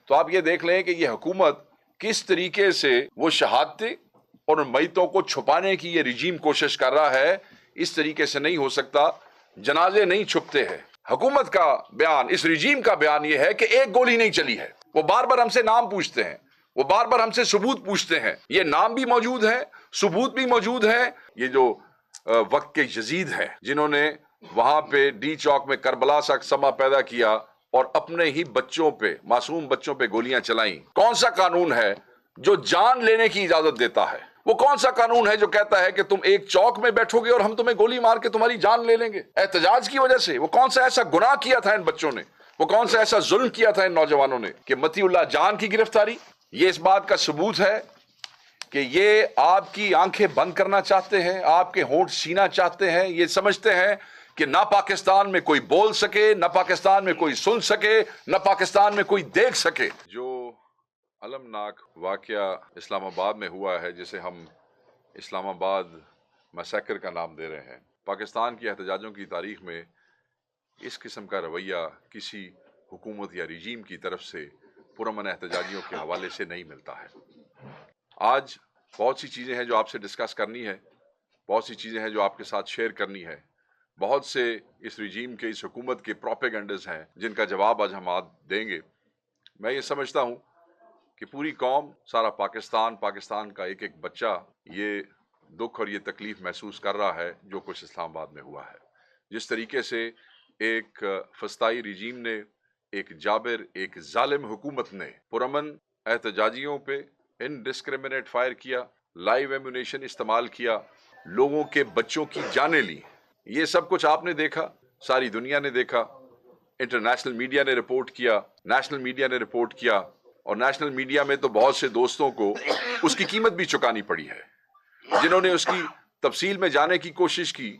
تو آپ یہ دیکھ لیں کہ یہ حکومت کس طریقے سے وہ شہادتیں اور ان میتوں کو چھپانے کی یہ رجیم کوشش کر رہا ہے. اس طریقے سے نہیں ہو سکتا. جنازے نہیں چھپتے ہیں. حکومت کا بیان، اس رجیم کا بیان یہ ہے کہ ایک گولی نہیں چلی ہے. وہ بار بار ہم سے نام پوچھتے ہیں، وہ بار بار ہم سے ثبوت پوچھتے ہیں. یہ نام بھی موجود ہے، ثبوت بھی موجود ہے. یہ جو وقت کے یزید ہیں جنہوں نے وہاں پہ ڈی چوک میں کربلا سا سما پیدا کیا اور اپنے ہی بچوں پہ، معصوم بچوں پہ گولیاں چلائیں. کون سا قانون ہے جو جان لینے کی اجازت دیتا ہے؟ وہ کون سا قانون ہے جو کہتا ہے کہ تم ایک چوک میں بیٹھو گے اور ہم تمہیں گولی مار کے تمہاری جان لے لیں گے احتجاج کی وجہ سے؟ وہ کون سا ایسا گناہ کیا تھا ان بچوں نے؟ وہ کون سا ایسا ظلم کیا تھا ان نوجوانوں نے کہ متی اللہ جان کی گرفتاری؟ یہ اس بات کا ثبوت ہے کہ یہ آپ کی آنکھیں بند کرنا چاہتے ہیں، آپ کے ہونٹ سینا چاہتے ہیں. یہ سمجھتے ہیں کہ نہ پاکستان میں کوئی بول سکے، نہ پاکستان میں کوئی سن سکے، نہ پاکستان میں کوئی دیکھ سکے. جو المناک واقعہ اسلام آباد میں ہوا ہے، جسے ہم اسلام آباد میسیکر کا نام دے رہے ہیں، پاکستان کی احتجاجوں کی تاریخ میں اس قسم کا رویہ کسی حکومت یا رجیم کی طرف سے پرامن احتجاجیوں کے حوالے سے نہیں ملتا ہے. آج بہت سی چیزیں ہیں جو آپ سے ڈسکس کرنی ہے، بہت سی چیزیں ہیں جو آپ کے ساتھ شیئر کرنی ہے. بہت سے اس رجیم کے، اس حکومت کے پروپیگنڈز ہیں جن کا جواب آج ہم دیں گے. میں یہ سمجھتا ہوں کہ پوری قوم، سارا پاکستان، پاکستان کا ایک ایک بچہ یہ دکھ اور یہ تکلیف محسوس کر رہا ہے جو کچھ اسلام آباد میں ہوا ہے. جس طریقے سے ایک فسطائی رجیم نے، ایک جابر، ایک ظالم حکومت نے پرامن احتجاجیوں پہ انڈسکریمنیٹ فائر کیا، لائیو ایمونیشن استعمال کیا، لوگوں کے بچوں کی جانیں لی. یہ سب کچھ آپ نے دیکھا، ساری دنیا نے دیکھا. انٹرنیشنل میڈیا نے رپورٹ کیا، نیشنل میڈیا نے رپورٹ کیا، اور نیشنل میڈیا میں تو بہت سے دوستوں کو اس کی قیمت بھی چکانی پڑی ہے، جنہوں نے اس کی تفصیل میں جانے کی کوشش کی.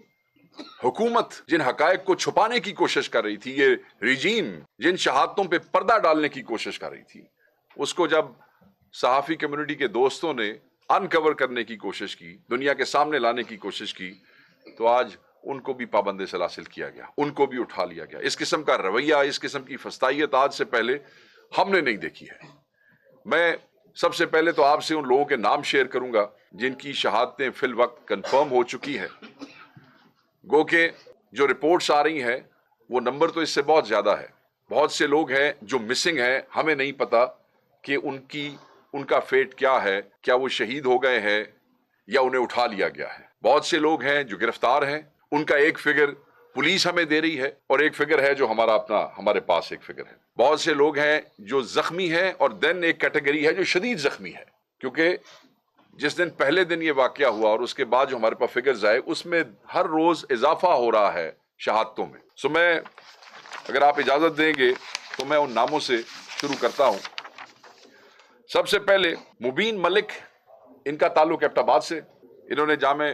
حکومت جن حقائق کو چھپانے کی کوشش کر رہی تھی، یہ رجیم جن شہادتوں پہ پردہ ڈالنے کی کوشش کر رہی تھی، اس کو جب صحافی کمیونٹی کے دوستوں نے انکور کرنے کی کوشش کی، دنیا کے سامنے لانے کی کوشش کی، تو آج ان کو بھی پابند سلاسل کیا گیا، ان کو بھی اٹھا لیا گیا. اس قسم کا رویہ، اس قسم کی فسطائیت آج سے پہلے ہم نے نہیں دیکھی ہے. میں سب سے پہلے تو آپ سے ان لوگوں کے نام شیئر کروں گا جن کی شہادتیں فی الوقت کنفرم ہو چکی ہیں. گو کہ جو رپورٹس آ رہی ہیں وہ نمبر تو اس سے بہت زیادہ ہے. بہت سے لوگ ہیں جو مسنگ ہیں، ہمیں نہیں پتا کہ ان کا فیٹ کیا ہے، کیا وہ شہید ہو گئے ہیں یا انہیں اٹھا لیا گیا ہے. بہت سے لوگ ہیں جو گرفتار ہیں، ان کا ایک فگر پولیس ہمیں دے رہی ہے اور ایک فگر ہے جو ہمارے پاس ایک فگر ہے. بہت سے لوگ ہیں جو زخمی ہیں، اور دین ایک کیٹیگری ہے جو شدید زخمی ہے، کیونکہ جس دن پہلے دن یہ واقعہ ہوا اور اس کے بعد جو ہمارے پاس فگرز آئے، اس میں ہر روز اضافہ ہو رہا ہے شہادتوں میں. میں اگر آپ اجازت دیں گے تو میں ان ناموں سے شروع کرتا ہوں. سب سے پہلے مبین ملک، ان کا تعلق ایبٹ آباد سے، انہوں نے جامع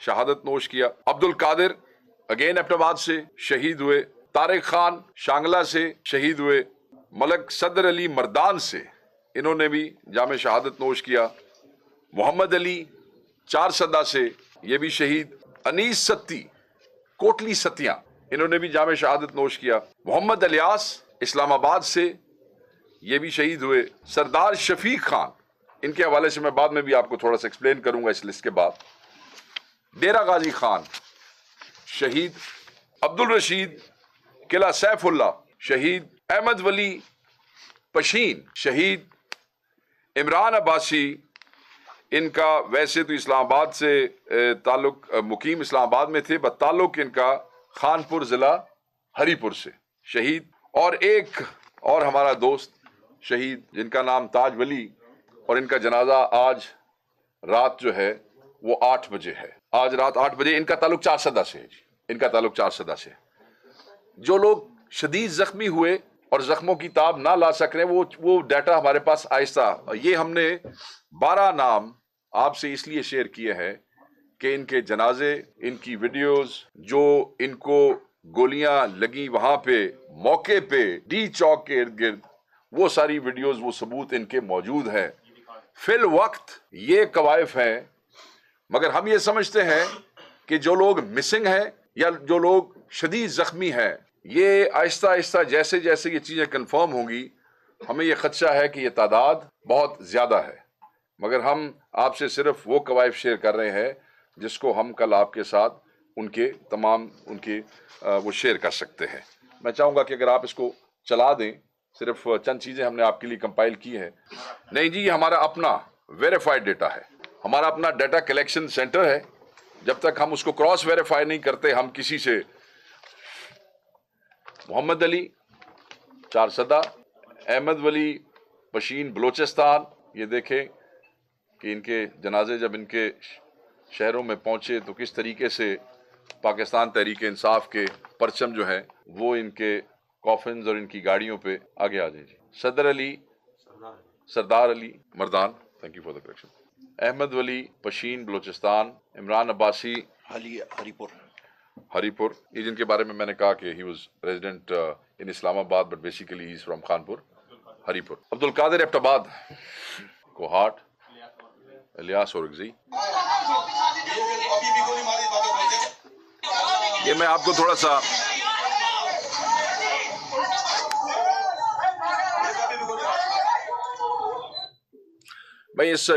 شہادت نوش کیا. عبد القادر اگین ایبٹ آباد سے شہید ہوئے. طارق خان شانگلہ سے شہید ہوئے. ملک صدر علی مردان سے، انہوں نے بھی جامع شہادت نوش کیا. محمد علی چارسدہ سے، یہ بھی شہید. انیس ستی کوٹلی ستیاں، انہوں نے بھی جامع شہادت نوش کیا. محمد الیاس اسلام آباد سے، یہ بھی شہید ہوئے. سردار شفیق خان، ان کے حوالے سے میں بعد میں بھی آپ کو تھوڑا سا ایکسپلین کروں گا اس لسٹ کے بعد. ڈیرہ غازی خان شہید. عبد الرشید قلعہ سیف اللہ شہید. احمد ولی پشین شہید. عمران عباسی، ان کا ویسے تو اسلام آباد سے تعلق، مقیم اسلام آباد میں تھے، تعلق ان کا خانپور ضلع ہری پور سے، شہید. اور ایک اور ہمارا دوست شہید جن کا نام تاج ولی، اور ان کا جنازہ آج رات جو ہے وہ 8 بجے ہے. آج رات 8 بجے. ان کا تعلق چارسدہ سے ہے. ان کا تعلق چارسدہ سے. جو لوگ شدید زخمی ہوئے اور زخموں کی تاب نہ لا سک رہے ہیں، وہ ڈیٹا ہمارے پاس آہستہ، یہ ہم نے 12 نام آپ سے اس لیے شیئر کیے ہیں کہ ان کے جنازے، ان کی ویڈیوز، جو ان کو گولیاں لگی وہاں پہ موقع پہ ڈی چوک کے ارد گرد، وہ ساری ویڈیوز، وہ ثبوت ان کے موجود ہیں. فی الوقت یہ کوائف ہیں، مگر ہم یہ سمجھتے ہیں کہ جو لوگ مسنگ ہیں یا جو لوگ شدید زخمی ہیں، یہ آہستہ آہستہ جیسے جیسے یہ چیزیں کنفرم ہوں گی ہمیں یہ خدشہ ہے کہ یہ تعداد بہت زیادہ ہے، مگر ہم آپ سے صرف وہ قوائف شیئر کر رہے ہیں جس کو ہم کل آپ کے ساتھ ان کے وہ شیئر کر سکتے ہیں۔ میں چاہوں گا کہ اگر آپ اس کو چلا دیں، صرف چند چیزیں ہم نے آپ کے لیے کمپائل کی ہیں۔ نہیں جی، یہ ہمارا اپنا ویریفائڈ ڈیٹا ہے، ہمارا اپنا ڈیٹا کلیکشن سینٹر ہے۔ جب تک ہم اس کو کراس ویریفائی نہیں کرتے، ہم کسی سے محمد علی چارسدہ، احمد ولی پشین بلوچستان، یہ دیکھیں کہ ان کے جنازے جب ان کے شہروں میں پہنچے تو کس طریقے سے پاکستان تحریک انصاف کے پرچم جو ہیں وہ ان کے کافنز اور ان کی گاڑیوں پہ آگے آ جائیں۔ جی Sardar Ali Mardan, thank you for the correction, Ahmad Wali Pishin Balochistan, Imran Abbasi ہری پور، یہ جن کے بارے میں نے کہا کہ he was resident in Islamabad but basically he is from Khanpur, Haripur. Abdul Qadir Abbott آباد، کوہاٹ، الیاس اورگزئی۔ یہ میں آپ کو تھوڑا سا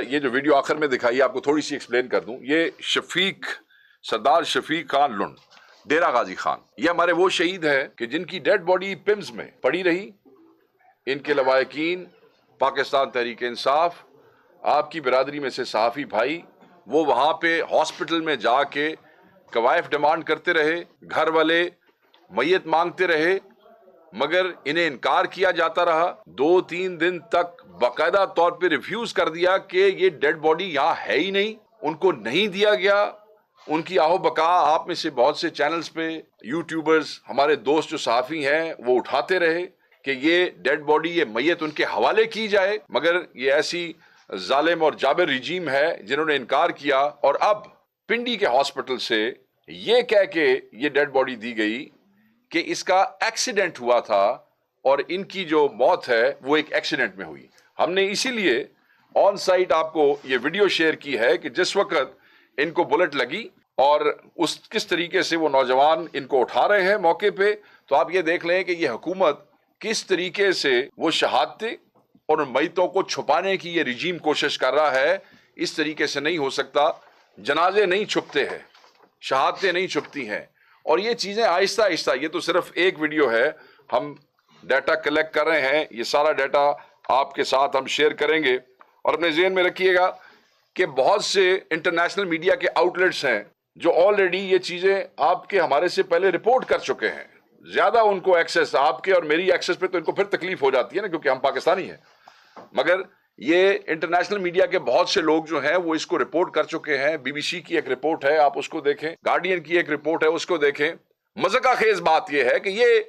یہ جو ویڈیو آخر میں دکھائی آپ کو تھوڑی سی ایکسپلین کر دوں۔ یہ سردار شفیق خان لنڈ، ڈیرہ غازی خان، یہ ہمارے وہ شہید ہیں کہ جن کی ڈیڈ باڈی پمز میں پڑی رہی۔ ان کے لواحقین پاکستان تحریک انصاف، آپ کی برادری میں سے صحافی بھائی، وہ وہاں پہ ہاسپٹل میں جا کے قوائف ڈیمانڈ کرتے رہے، گھر والے میت مانگتے رہے، مگر انہیں انکار کیا جاتا رہا۔ 2-3 دن تک باقاعدہ طور پہ ریفیوز کر دیا کہ یہ ڈیڈ باڈی یہاں ہے ہی نہیں، ان کو نہیں دیا گیا۔ ان کی آہو بقا آپ میں سے بہت سے چینلز پہ یوٹیوبرز، ہمارے دوست جو صحافی ہیں، وہ اٹھاتے رہے کہ یہ ڈیڈ باڈی، یہ میت ان کے حوالے کی جائے، مگر یہ ایسی ظالم اور جابر رجیم ہے جنہوں نے انکار کیا۔ اور اب پنڈی کے ہاسپٹل سے یہ کہہ کے یہ ڈیڈ باڈی دی گئی کہ اس کا ایکسیڈنٹ ہوا تھا اور ان کی جو موت ہے وہ ایک ایکسیڈنٹ میں ہوئی۔ ہم نے اسی لیے آن سائٹ آپ کو یہ ویڈیو شیئر کی ہے کہ جس وقت ان کو بلٹ لگی اور کس طریقے سے وہ نوجوان ان کو اٹھا رہے ہیں موقع پہ، تو آپ یہ دیکھ لیں کہ یہ حکومت کس طریقے سے وہ شہادتیں اور میتوں کو چھپانے کی یہ رجیم کوشش کر رہا ہے۔ اس طریقے سے نہیں ہو سکتا، جنازے نہیں چھپتے ہیں، شہادتیں نہیں چھپتی ہیں، اور یہ چیزیں آہستہ آہستہ، یہ تو صرف ایک ویڈیو ہے، ہم ڈیٹا کلیکٹ کر رہے ہیں، یہ سارا ڈیٹا آپ کے ساتھ ہم شیئر کریں گے۔ اور اپنے ذہن میں رکھیے گا کہ بہت سے انٹرنیشنل میڈیا کے آؤٹ لیٹس ہیں جو آلریڈی یہ چیزیں آپ کے ہمارے سے پہلے رپورٹ کر چکے ہیں۔ زیادہ ان کو ایکسس، آپ کے اور میری ایکسس پہ تو ان کو پھر تکلیف ہو جاتی ہے نا، کیونکہ ہم پاکستانی ہیں، مگر یہ انٹرنیشنل میڈیا کے بہت سے لوگ جو ہیں وہ اس کو رپورٹ کر چکے ہیں۔ بی بی سی کی ایک رپورٹ ہے، آپ اس کو دیکھیں، گارڈین کی ایک رپورٹ ہے، اس کو دیکھیں۔ مذاق خیز بات یہ ہے کہ یہ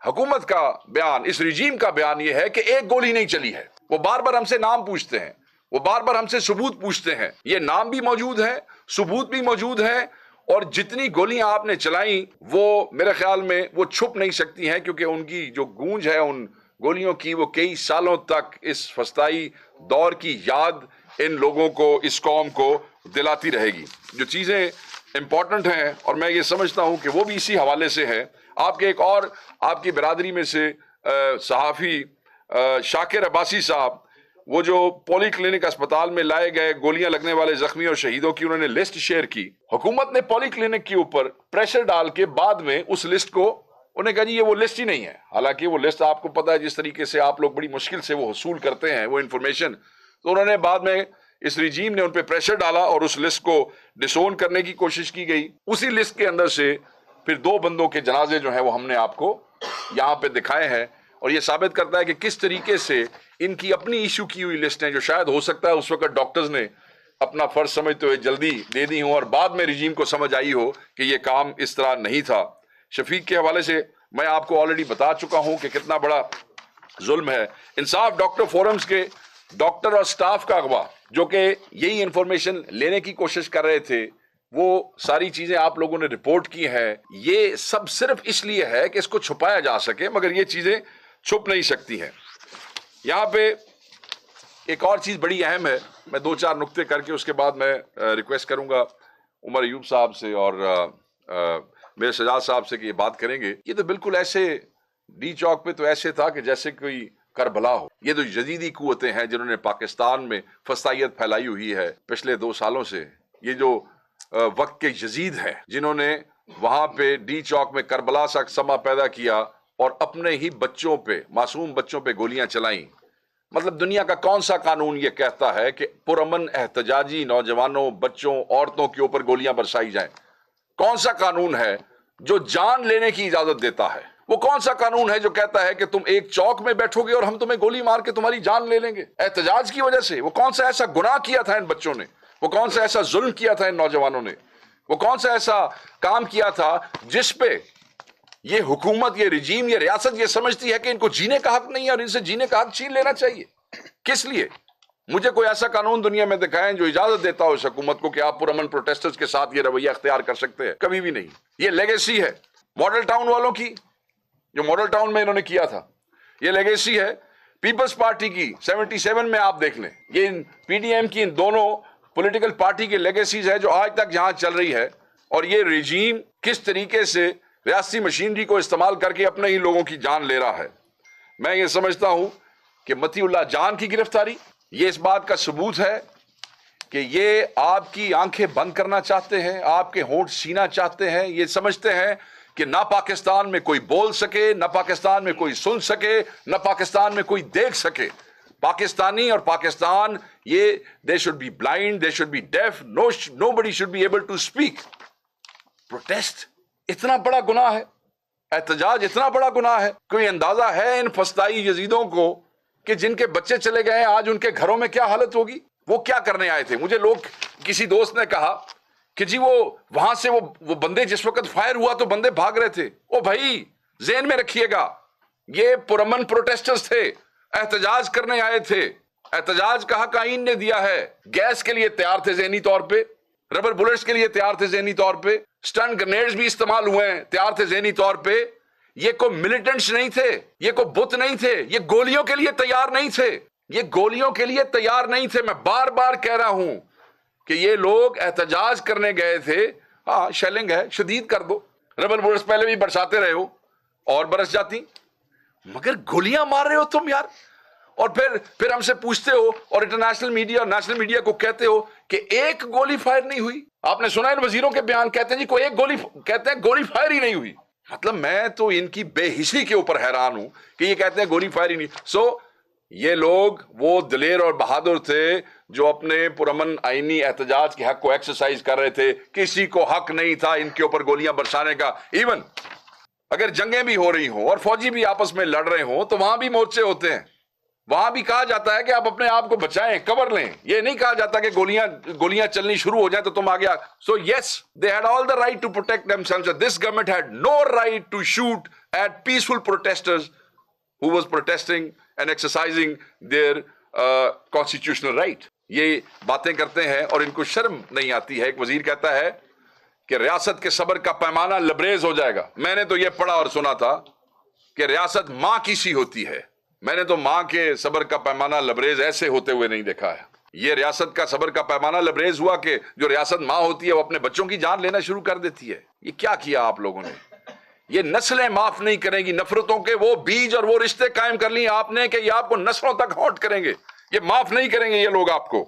حکومت کا بیان، اس رجیم کا بیان یہ ہے کہ ایک گولی نہیں چلی ہے۔ وہ بار بار ہم سے نام پوچھتے ہیں، وہ بار بار ہم سے ثبوت پوچھتے ہیں۔ یہ نام بھی موجود ہے، ثبوت بھی موجود ہے، اور جتنی گولیاں آپ نے چلائیں وہ میرے خیال میں وہ چھپ نہیں سکتی ہیں، کیونکہ ان کی جو گونج ہے ان گولیوں کی، وہ کئی سالوں تک اس فسطائی دور کی یاد ان لوگوں کو، اس قوم کو دلاتی رہے گی۔ جو چیزیں امپورٹنٹ ہیں، اور میں یہ سمجھتا ہوں کہ وہ بھی اسی حوالے سے ہیں۔ آپ کے ایک اور آپ کی برادری میں سے صحافی شاکر عباسی صاحب، وہ جو پولی کلینک اسپتال میں لائے گئے گولیاں لگنے والے زخمیوں اور شہیدوں کی انہوں نے لسٹ شیئر کی۔ حکومت نے پولی کلینک کے اوپر پریشر ڈال کے بعد میں اس لسٹ کو انہیں کہا جی یہ وہ لسٹ ہی نہیں ہے، حالانکہ وہ لسٹ آپ کو پتا ہے جس طریقے سے آپ لوگ بڑی مشکل سے وہ حصول کرتے ہیں وہ انفارمیشن، تو انہوں نے بعد میں اس رجیم نے ان پہ پریشر ڈالا اور اس لسٹ کو ڈسون کرنے کی کوشش کی گئی۔ اسی لسٹ کے اندر سے پھر 2 بندوں کے جنازے جو ہیں وہ ہم نے آپ کو یہاں پہ دکھائے ہیں، اور یہ ثابت کرتا ہے کہ کس طریقے سے ان کی اپنی ایشو کی ہوئی لسٹیں، جو شاید ہو سکتا ہے اس وقت ڈاکٹرز نے اپنا فرض سمجھتے ہوئے جلدی دے دی ہوں، اور بعد میں رجیم کو سمجھ آئی ہو کہ یہ کام اس طرح نہیں تھا۔ شفیق کے حوالے سے میں آپ کو آلریڈی بتا چکا ہوں کہ کتنا بڑا ظلم ہے۔ انصاف ڈاکٹر فورمز کے ڈاکٹر اور سٹاف کا اغوا، جو کہ یہی انفارمیشن لینے کی کوشش کر رہے تھے، وہ ساری چیزیں آپ لوگوں نے رپورٹ کی ہیں۔ یہ سب صرف اس لیے ہے کہ اس کو چھپایا جا سکے، مگر یہ چیزیں چھپ نہیں سکتی ہیں۔ یہاں پہ ایک اور چیز بڑی اہم ہے، میں 2-4 نقطے کر کے اس کے بعد میں ریکویسٹ کروں گا عمر ایوب صاحب سے اور میرے سجاد صاحب سے کہ یہ بات کریں گے۔ یہ تو بالکل ایسے ڈی چوک پہ تو ایسے تھا کہ جیسے کوئی کربلا ہو. یہ تو جدیدی قوتیں ہیں جنہوں نے پاکستان میں فسادیت پھیلائی ہوئی ہے پچھلے 2 سالوں سے. یہ جو وقت کے یزید ہیں جنہوں نے وہاں پہ ڈی چوک میں کربلا سا سما پیدا کیا اور اپنے ہی بچوں پہ، معصوم بچوں پہ گولیاں چلائیں. مطلب دنیا کا کون سا قانون یہ کہتا ہے کہ پرامن احتجاجی نوجوانوں، بچوں، عورتوں کے اوپر گولیاں برسائی جائیں؟ کون سا قانون ہے جو جان لینے کی اجازت دیتا ہے؟ وہ کون سا قانون ہے جو کہتا ہے کہ تم ایک چوک میں بیٹھو گے اور ہم تمہیں گولی مار کے تمہاری جان لے لیں گے احتجاج کی وجہ سے؟ وہ کون سا ایسا گناہ کیا تھا ان بچوں نے؟ وہ کون سا ایسا ظلم کیا تھا ان نوجوانوں نے؟ وہ کون سا ایسا کام کیا تھا جس پہ یہ حکومت، یہ رجیم، یہ ریاست یہ سمجھتی ہے کہ ان کو جینے کا حق نہیں ہے اور ان سے جینے کا حق چھین لینا چاہیے؟ کس لیے؟ مجھے کوئی ایسا قانون دنیا میں دکھائیں جو اجازت دیتا ہو اس حکومت کو کہ آپ پرامن پروٹیسٹرز کے ساتھ یہ رویہ اختیار کر سکتے ہیں. کبھی بھی نہیں. یہ لیگیسی ہے ماڈل ٹاؤن والوں کی، جو ماڈل ٹاؤن میں انہوں نے کیا تھا. یہ لیگیسی ہے پیپلز پارٹی کی 77 میں. آپ دیکھ لیں یہ پی ڈی ایم کی ان دونوں پولیٹیکل پارٹی کی لیگیسیز ہے جو آج تک یہاں چل رہی ہے. اور یہ رجیم کس طریقے سے ریاستی مشینری کو استعمال کر کے اپنے ہی لوگوں کی جان لے رہا ہے. میں یہ سمجھتا ہوں کہ مطیع اللہ جان کی گرفتاری یہ اس بات کا ثبوت ہے کہ یہ آپ کی آنکھیں بند کرنا چاہتے ہیں، آپ کے ہونٹ سینا چاہتے ہیں. یہ سمجھتے ہیں کہ نہ پاکستان میں کوئی بول سکے، نہ پاکستان میں کوئی سن سکے، نہ پاکستان میں کوئی دیکھ سکے. پاکستانی اور پاکستان یہ they should be blind, they should be deaf, nobody should be able to speak. Protest اتنا بڑا گناہ ہے، احتجاج اتنا بڑا گناہ ہے. کوئی اندازہ ہے ان فسطائی یزیدوں کو کہ جن کے بچے چلے گئے ہیں آج ان کے گھروں میں کیا حالت ہوگی؟ وہ کیا کرنے آئے تھے؟ مجھے کسی دوست نے کہا کہ جی وہ وہاں سے وہ بندے جس وقت فائر ہوا تو بندے بھاگ رہے تھے. او بھائی ذہن میں رکھیے گا یہ پرامن پروٹیسٹرز تھے، احتجاج کرنے آئے تھے. احتجاج کا حق آئین نے دیا ہے. گیس کے لیے تیار تھے ذہنی طور پہ، ربر بلٹس کے لیے تیار تھے ذہنی طور پہ، سٹن گرینیڈز بھی استعمال ہوئے ہیں، تیار تھے ذہنی طور پہ. یہ کوئی ملیٹنٹس نہیں تھے، یہ کوئی بت نہیں تھے، یہ گولیوں کے لیے تیار نہیں تھے، یہ گولیوں کے لیے تیار نہیں تھے. میں بار بار کہہ رہا ہوں کہ یہ لوگ احتجاج کرنے گئے تھے. ہاں شیلنگ ہے، شدید کر دو، ربر بلٹس پہلے بھی برساتے رہے ہو اور برس جاتی، مگر گولیاں مار رہے ہو تم یار. اور پھر ہم سے پوچھتے ہو اور انٹرنیشنل میڈیا اور نیشنل میڈیا کو کہتے ہو کہ ایک گولی فائر نہیں ہوئی. آپ نے سنا ان وزیروں کے بیان، کہتے ہیں جی کوئی ایک گولی فائر ہی نہیں ہوئی. مطلب میں تو ان کی بے حسی کے اوپر حیران ہوں کہ یہ کہتے ہیں گولی فائر ہی نہیں. یہ لوگ وہ دلیر اور بہادر تھے جو اپنے پرامن آئینی احتجاج کے حق کو ایکسرسائز کر رہے تھے. کسی کو حق نہیں تھا ان کے اوپر گولیاں برسانے کا. ایون اگر جنگیں بھی ہو رہی ہوں اور فوجی بھی آپس میں لڑ رہے ہوں تو وہاں بھی مورچے ہوتے ہیں، وہاں بھی کہا جاتا ہے کہ آپ اپنے آپ کو بچائیں، کور لیں. یہ نہیں کہا جاتا کہ گولیاں چلنی شروع ہو جائیں تو تم آگے. So yes, they had all the right to protect themselves. This government had no right to shoot at peaceful protesters who was protesting and exercising their constitutional right. یہ باتیں کرتے ہیں اور ان کو شرم نہیں آتی ہے. ایک وزیر کہتا ہے کہ ریاست کے صبر کا پیمانہ لبریز ہو جائے گا. میں نے تو یہ پڑھا اور سنا تھا کہ ریاست ماں کی سی ہوتی ہے. میں نے تو ماں کے صبر کا پیمانہ لبریز ایسے ہوتے ہوئے نہیں دیکھا ہے. یہ ریاست کا صبر کا پیمانہ لبریز ہوا کہ جو ریاست ماں ہوتی ہے وہ اپنے بچوں کی جان لینا شروع کر دیتی ہے. یہ کیا کیا آپ لوگوں نے؟ یہ نسلیں معاف نہیں کریں گی. نفرتوں کے وہ بیج اور وہ رشتے قائم کر لی آپ نے کہ یہ آپ کو نسلوں تک ہانٹ کریں گے. یہ معاف نہیں کریں گے یہ لوگ آپ کو.